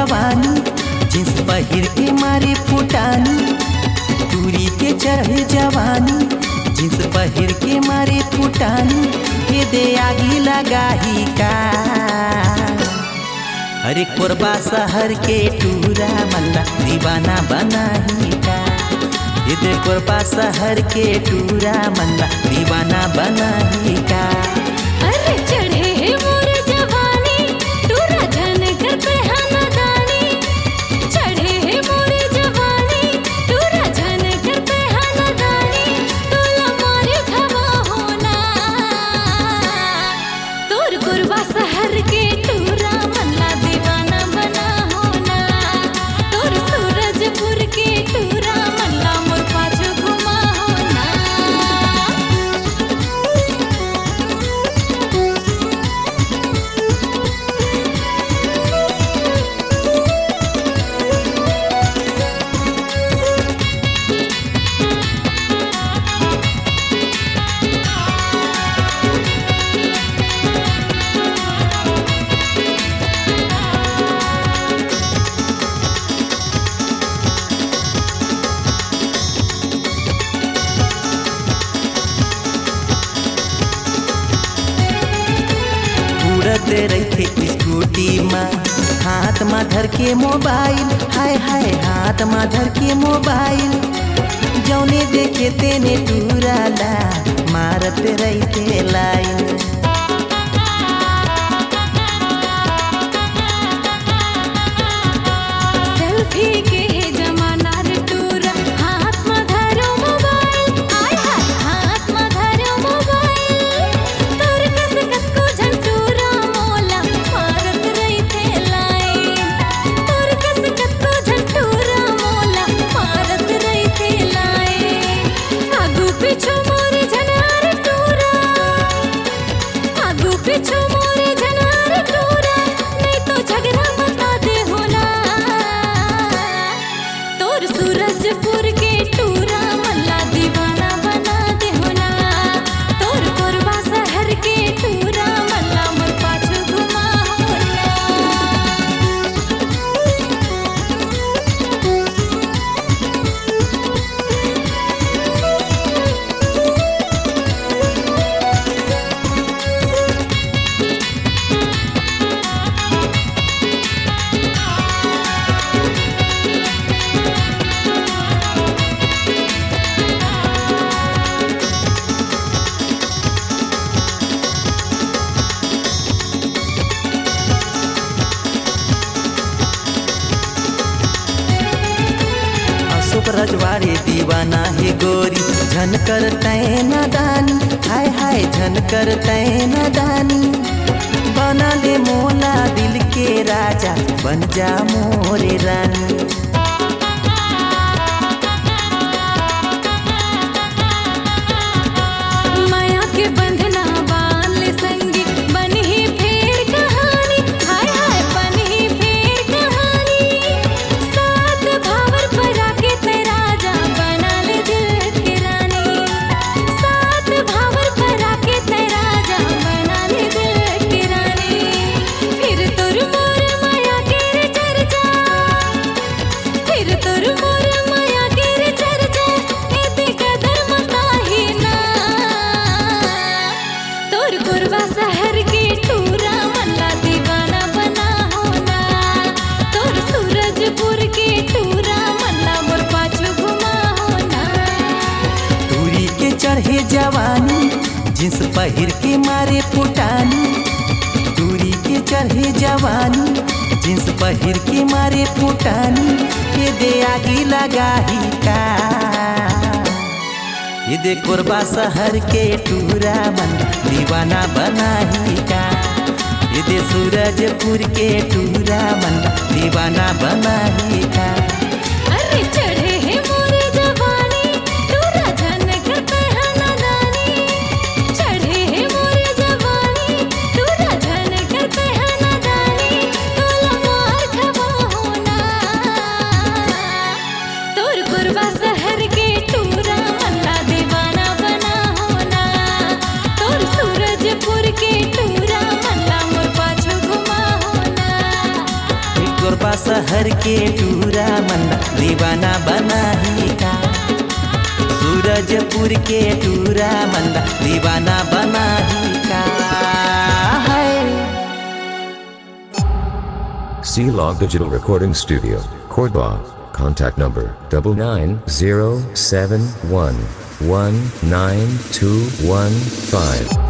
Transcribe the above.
जवानी, जींस पहिर के मारे फुटानी। दूरी के चढ़े जवानी, जींस पहिर के मारे फुटानी। ये दे आगी लगाही का, अरे कोरबा शहर के टूरा मल्ला दीवाना बनाही का। ये दे कोरबा शहर के टूरा मल्ला दीवाना बनाही का। अरे चढ़े है मोर जवानी, टूरा जन करते हैं नादानी। चढ़े है मोर जवानी, टूरा जन करते हैं नादानी। तोला मारे खवा होना, तोर कोरबा शहर के टूरा मल्ला दीवाना बना होना। तोर सूरजपुर के टूरा मल्ला मोर पाछू घुमा होना। उड़ते रहे स्कूटी माँ, हाथ में धर के मोबाइल। हाय हाय हाथ में धर के मोबाइल। जौने देखे तेने टूराला, मारते रहते लाइन। सेल्फी के है जमाना रे टूरा, हाथ में धरो मोबाइल। आय हाय हाथ में धरो मोबाइल। तोर कस कतको झंटूरा मोला, मारत रहते लाइन। तोर कस कतको झंटूरा मोला, मारत रहते लाइन। आगू पीछू मोर झनार टूरा, आगू पीछू मोर झनार टूरा। नहीं तो झगड़ा बता दे होना, तोर सूरजपुर के टूरा मल्ला दीवाना बना दे होना। तोर कोरबा शहर के टूरा मल्ला मोर पाछू घुमा होना। अशोक रजवाड़े दीवाना है गोरी, झनकर तैना दानी। हाय हाय झनकर तैना दानी। बना ले मोला दिल के राजा, बन जा मोरे रानी। माया के बंधना बांध ले संगी, बनी ही फेर कहानी। हाय हाय बनी ही फेर कहानी। सात भावर पर आके ते राजा, बना ले दिल की रानी। सात भावर पर आके ते राजा, बना ले दिल की रानी। फिर तोर मोर माया के रे चर्चा, फिर तोर मोर माया के रे चर्चा। एते कदर मता ही ना, तोर कोरबा शहर के टूरा मल्ला दीवाना बना होना। तोर सूरजपुर के टूरा मल्ला मोर पाछू घुमा होना। दूरी के चढ़े जवानी, जींस पहिर के मारे फुटानी। दूरी के चढ़े जवानी, जींस पहिर के मारे फुटानी। ये दे आगी लगाही का, ये दे कोरबा शहर के टूरा मन दीवाना बनाही का। ये दे सूरजपुर के टूरा मन दीवाना बनाही का। अरे चढ़े है मोर जवानी, टूरा जन करते हैं नादानी। चढ़े है मोर जवानी, टूरा जन करते हैं नादानी। तोला मार खवा होना, तोर कोरबा शहर के टूरा मल्ला दीवाना बना होना। तोर सूरजपुर के टूरा मल्ला मोर पाछू घुमा होना। कोरबा शहर के टूरा मंदा दीवाना बनाही का। सूरजपुर के टूरा मंदा दीवाना बनाही का। C-Log Digital Recording Studio, Cordoba. Contact number 9907119215.